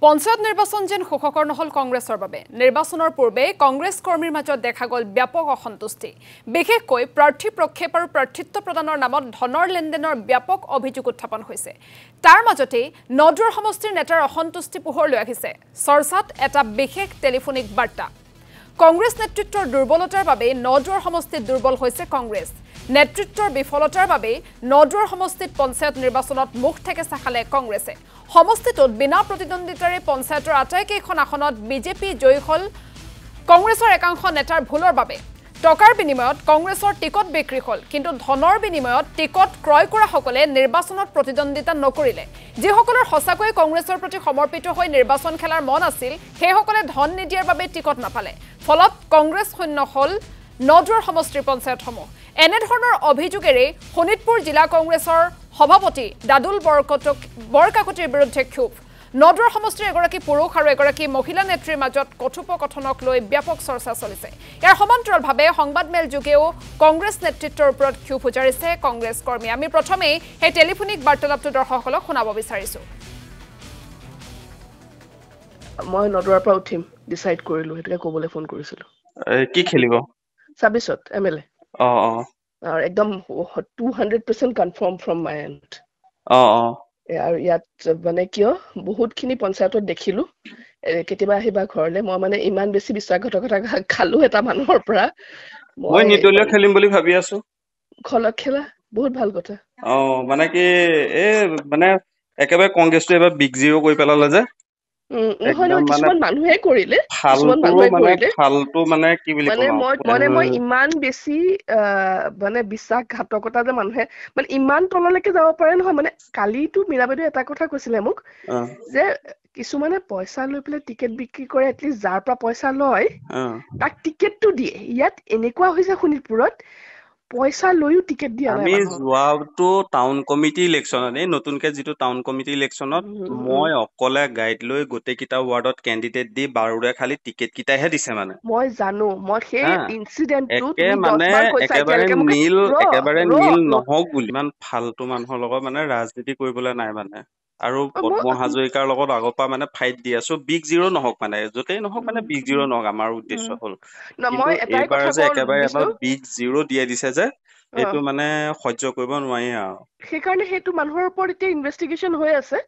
পঞ্চায়ত নিৰ্বাচন যেন সুখকৰ নহল কংগ্ৰেছৰ বাবে নিৰ্বাচনৰ পূৰ্বে কংগ্ৰেছ কৰ্মীৰ মাজত দেখা গল ব্যাপক অসন্তুষ্টি বিশেষকৈ প্ৰাৰ্থী প্ৰক্ষেপ আৰু প্ৰাৰ্থিত্ব প্ৰদানৰ নামত ধনৰ লেনদেনৰ ব্যাপক অভিযোগ উত্থাপন হৈছে তাৰ মাজতে নদুৱাৰ সমষ্টিৰ নেতাৰ অসন্তুষ্টি পোহৰ লৈ আহিছে চৰ্চাত এটা বিশেষ টেলিফোনিক বাৰ্তা কংগ্ৰেছ নেতৃত্বৰ দুৰ্বলতাৰ বাবে নদুৱাৰ সমষ্টিত দুৰ্বল হৈছে কংগ্ৰেছ নেতৃত্বৰ বিফলতাৰ বাবে নদুৱাৰ সমষ্টিত পঞ্চায়ত নিৰ্বাচনত মুখ ঠেকেচা খালে কংগ্ৰেছে সমষ্টিটোত বিনা প্ৰতিদ্বন্দ্বিতাৰে পঞ্চায়তৰ আটাইকেইখন আসনত বিজেপি জয়ী হল কংগ্ৰেছৰ একাংশ নেতাৰ ভুলৰ বাবে টকাৰ বিনিময়ত কংগ্ৰেছৰ টিকট বিক্ৰী হল কিন্তু ধনৰ বিনিময়ত টিকট ক্ৰয় কৰা সকলে নিৰ্বাচনত প্ৰতিদ্বন্দ্বিতা নকৰিলে যিসকলৰ হসাকৈ কংগ্ৰেছৰ প্ৰতি সমৰ্পিত হৈ নিৰ্বাচন খেলাৰ মন আছিল সেই সকলে ধন নিদিয়াৰ বাবে টিকট নাপালে ফলত কংগ্ৰেছ শূন্য হল নদুৱাৰ সমষ্টিৰ পঞ্চায়তসমূহ এনেধৰণৰ অভিযোগেৰে শোণিতপুৰ জিলা কংগ্ৰেছৰ সভাপতি দাদুল বৰকাকতিৰ বিৰুদ্ধে ক্ষোভ নদুৱাৰ সমষ্টিৰ এগৰাকী পুৰুষ আৰু এগৰাকী মহিলা নেত্ৰীৰ মাজত কথোপকথনক লৈ ব্যাপক চৰ্চা চলিছে ইয়াৰ সমান্তৰালভাৱে সংবাদমেল যোগেও কংগ্ৰেছ নেতৃত্বৰ ওপৰত ক্ষোভ উজাৰিছে কংগ্ৰেছ কৰ্মী আমি প্ৰথমে এই টেলিফোনিক বাৰ্তালাপটো দৰ্শকসকলক শুনাব বিচাৰিছো মই নদুৱাৰ পৰা উঠিম ডিসাইড কৰিলো হেতুকে ক'বলৈ ফোন কৰিছিলো কি খেলিব 26ত এমএলএ আৰু একদম 200% কনফাৰ্ম ফ্ৰম মাই এণ্ড আৰু ইয়াত মানে কিয় বহুতখিনি পঞ্চায়তত দেখিলো কেতিয়াবা আহিবা ঘৰলে মই মানে ইমান বেছি বিশ্বাসঘাতকতা খালো এটা মানুহৰ পৰা মই নিদলীয় খেলিম বুলি ভাবি আছো খেলা বহুত ভাল কথা মানে কি মানে একেবাৰে কংগ্ৰেছটো এবাৰ বিগ জিৰ' কৰি পেলালে যে কিছুমান মানুহে কৰিলে ফালতু মানে কি বুলি মই ইমান বেছি মানে বিশ্বাসঘাতকতা যে মানুহে মানে ইমান তললৈকে যাব পাৰে নহয় মানে কালিতো মীৰাবাইদেউ এটা কথা কৈছিলে মোক যে কিছুমানে পইচা লৈ পেলাই টিকেট বিক্ৰী কৰে এটলিষ্ট যাৰ পৰা পইচা লয় তাক টিকেটটো দিয়ে ইয়াত এনেকুৱা হৈছে শোণিতপুৰত পইচা লৈও টিকেট দিয়া নাই আমি যোৱাটো টাউন কমিটি ইলেকশ্যনত নতুনকে যিটো টাউন কমিটি ইলেকশ্যনত মই অকলে গাইড লৈ গোটেইকেইটা ৱাৰ্ডত কেণ্ডিডেট দি বাৰুৰে খালি টিকেট কেইটাহে দিছে মানে মই জানো মই সেই ইনসিডেন্টটো একেবাৰে নীল নহওক বুলি ইমান ফালতু মানুহৰ লগত মানে ৰাজনীতি কৰিবলৈ নাই মানে আৰু পদ্ম হাজৰিকাৰ লগত আগৰ পৰা মানে ফাইট দি আছো বিগ জিৰ' নহওক মানে য'তেই নহওক মানে বিগ জিৰ' নহওক আমাৰ উদ্দেশ্য হল এইবাৰ যে একেবাৰে এটা বিগ জিৰ' দিয়ে দিছে যে এইটো মানে সহ্য কৰিব নোৱাৰি আৰু সেইকাৰণে সেইটো মানুহৰ ওপৰত এতিয়া ইনভেষ্টিগেশ্যন হৈ আছে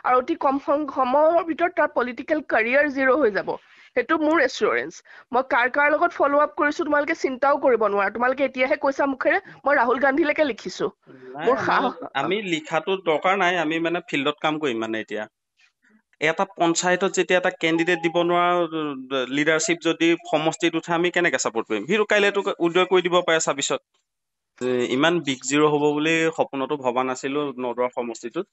আৰু অতি কম সময়ৰ ভিতৰত তাৰ পলিটিকেল কেৰিয়াৰ জিৰ' হৈ যাব সেইটো মোৰ এছুৰেঞ্চ মই কাৰ লগত ফলো আপ কৰিছো তোমালোকে চিন্তাও কৰিব নোৱাৰা তোমালোকে এতিয়াহে কৈছা মুখেৰে মই ৰাহুল গান্ধীলৈকে লিখিছো আমি লিখাটো দৰকাৰ নাই আমি মানে ফিল্ডত কাম কৰিম মানে এতিয়া এটা পঞ্চায়তত যেতিয়া এটা কেণ্ডিডেট দিব নোৱাৰা লিডাৰশ্বিপ যদি সমষ্টিত উঠে আমি কেনেকে ছাপোৰ্ট কৰিম সিটো কাইলেতো উদয় কৰি দিব পাৰে 26ত ইমান বিগ জিৰ' হ'ব বুলি সপোনতো ভবা নাছিলো নদুৱাৰ সমষ্টিটোত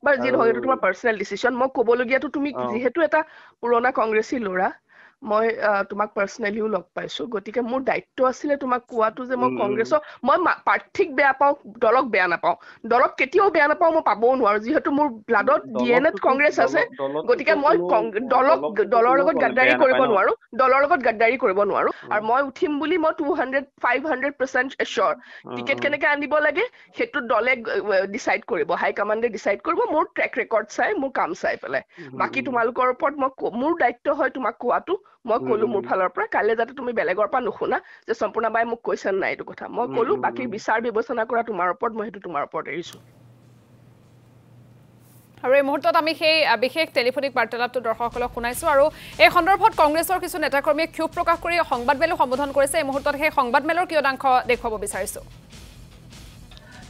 বাৰু যি নহয় এইটো তোমাৰ পাৰ্চনেল ডিচিশ্যন মই ক'বলগীয়াতো তুমি যিহেতু এটা পুৰণা কংগ্ৰেছী ল'ৰা মই তোমাক পাৰ্চনেলিও লগ পাইছো গতিকে মোৰ দায়িত্ব আছিলে তোমাক কোৱাটো যে মই কংগ্ৰেছৰ মই প্ৰাৰ্থীক বেয়া পাওঁ দলক বেয়া নাপাওঁ দলক কেতিয়াও বেয়া নাপাওঁ মই পাবও নোৱাৰো যিহেতু মোৰ ব্লাডত ডিএনএত কংগ্ৰেছ আছে গতিকে মই দলৰ লগত গাদ্দাৰী কৰিব নোৱাৰো আৰু মই উঠিম বুলি মই 500% এশ্যোৰ টিকেট কেনেকে আনিব লাগে সেইটো দলে ডিসাইড কৰিব হাই কমাণ্ডে ডিসাইড কৰিব মোৰ ট্ৰেক ৰেকৰ্ড চাই মোৰ কাম চাই পেলাই বাকি তোমালোকৰ ওপৰত মোৰ দায়িত্ব হয় তোমাক কোৱাটো মই কলো মোৰ ফালৰ পৰা কাইলে যাতে তুমি বেলেগৰ পৰা নুশুনা যে সম্পূৰ্ণ বাই মোক কৈছে নাই এইটো কথা মই কলো বাকি বিচাৰ বিবেচনা কৰা তোমাৰ ওপৰত মই সেইটো তোমাৰ ওপৰত এৰিছো আৰু এই মুহূৰ্তত আমি সেই বিশেষ টেলিফোনিক বাৰ্তালাপটো দৰ্শকসকলক শুনাইছো আৰু এই সন্দৰ্ভত কংগ্ৰেছৰ কিছু নেতাকৰ্মীয়ে ক্ষোভ প্ৰকাশ কৰি সংবাদমেলো সম্বোধন কৰিছে এই মুহূৰ্তত সেই সংবাদমেলৰ কিয়দাংশ দেখুৱাব বিচাৰিছো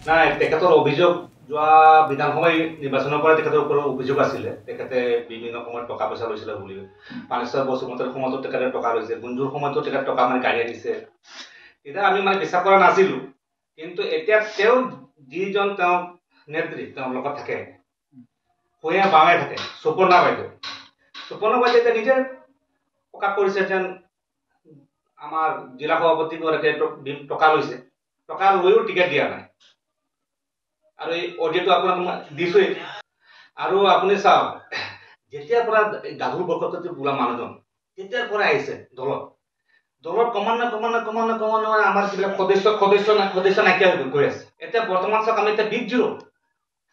নাই তেখেতৰ অভিযোগ যোৱা বিধানসভা নিৰ্বাচনৰ পৰা তেখেতৰ ওপৰত অভিযোগ আছিলে তেখেতে বিভিন্ন সময়ত টকা পইচা লৈছিলে বুলি পানেশ্বৰ বসুমতাৰীৰ সময়তো তেখেতে টকা লৈছে গুঞ্জুৰ সময়তো তেখেতে টকা মানে গাড়ী আনিছে তেতিয়া আমি মানে বিশ্বাস কৰা নাছিলো কিন্তু এতিয়া তেওঁ যিজন তেওঁ নেত্ৰী তেওঁৰ লগত থাকে ভূঞা বামে থাকে সুপৰ্ণা বাইদেউ এতিয়া নিজে প্ৰকাশ কৰিছে যেন আমাৰ জিলা সভাপতিগৰাকীয়ে টকা লৈছে টকা লৈও টিকেট দিয়া নাই আৰু এই অডিঅ'টো আপোনাক দিছোই আৰু আপুনি চাওক যেতিয়াৰ পৰা গাভৰু বৰকটতি বোলা মানুহজন তেতিয়াৰ পৰা আহিছে দলত ক্ৰমান্বয়ে আমাৰ যিবিলাক সদস্য নাইকিয়া হৈ গৈ আছে এতিয়া বৰ্তমান চাওক আমি এতিয়া বিগ জিৰ'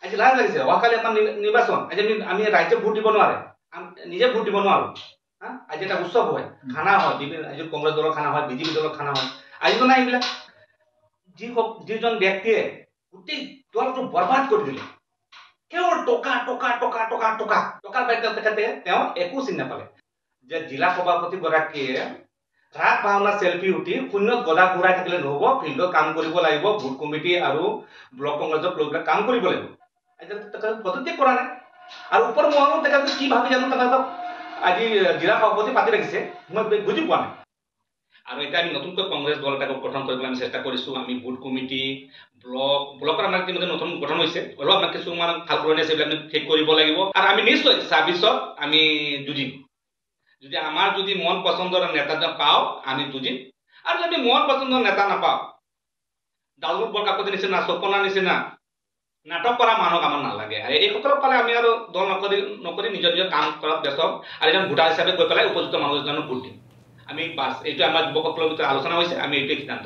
আজি লাজ লাগিছে অহাকালি আমাৰ নিৰ্বাচন আজি আমি ৰাইজে ভোট দিব নোৱাৰে নিজে ভোট দিব নোৱাৰো আজি এটা উৎসৱ হয় খানা হয় আজি কংগ্ৰেছ দলৰ খানা হয় বিজেপি দলৰ খানা হয় আজিতো নাই এইবিলাক যিজন ব্যক্তিয়ে গোটেই দলটো বৰবাদ কৰি দিলে কেৱল টকা টকা টকা টকা টকা টকাৰ বাক্য তেখেতে তেওঁ একো চিন নাপালে যে জিলা সভাপতি গৰাকীয়ে ৰাগ ভাওনা চেলফি উঠি শূন্যত গদা ঘূৰাই থাকিলে নহ'ব ফিল্ডত কাম কৰিব লাগিব বুথ কমিটি আৰু ব্লক কংগ্ৰেছৰ লোকবিলাক কাম কৰিব লাগিব তেখেতে পদত্যাগ কৰা নাই আৰু ওপৰ মহলত তেখেতে কি ভাবি জানো তেখেতক আজি জিলা সভাপতি পাতি ৰাখিছে মই বুজি পোৱা নাই আৰু এতিয়া আমি নতুনকৈ কংগ্ৰেছ দল এটাক গঠন কৰিবলৈ আমি চেষ্টা কৰিছোঁ আমি বুথ কমিটি ব্লকৰ আমাৰ ইতিমধ্যে নতুন গঠন হৈছে অলপ আমাৰ কিছুমান ভাল পুৰণি আছে এইবিলাক আমি ঠিক কৰিব লাগিব আৰু আমি নিশ্চয় ২৬ত আমি যুঁজিম যদি আমাৰ যদি মন পচন্দৰ নেতা পাওঁ আমি যুঁজিম আৰু যদি মন পচন্দৰ নেতা নাপাওঁ ডাউল বৰকাকতি নিচিনা সপনাৰ নিচিনা নাটক কৰা মানুহ আমাৰ নালাগে আৰু এইসকলক পালে আমি আৰু দল নকৰি নিজৰ নিজৰ কাম কৰাত ব্যস্ত আৰু এজন ভোটাৰ হিচাপে গৈ পেলাই উপযুক্ত মানুহ এজনক ভোট দিম আমি বাছ এইটো আমাৰ যুৱকসকলৰ ভিতৰত আলোচনা হৈছে আমি এইটোৱে সিদ্ধান্ত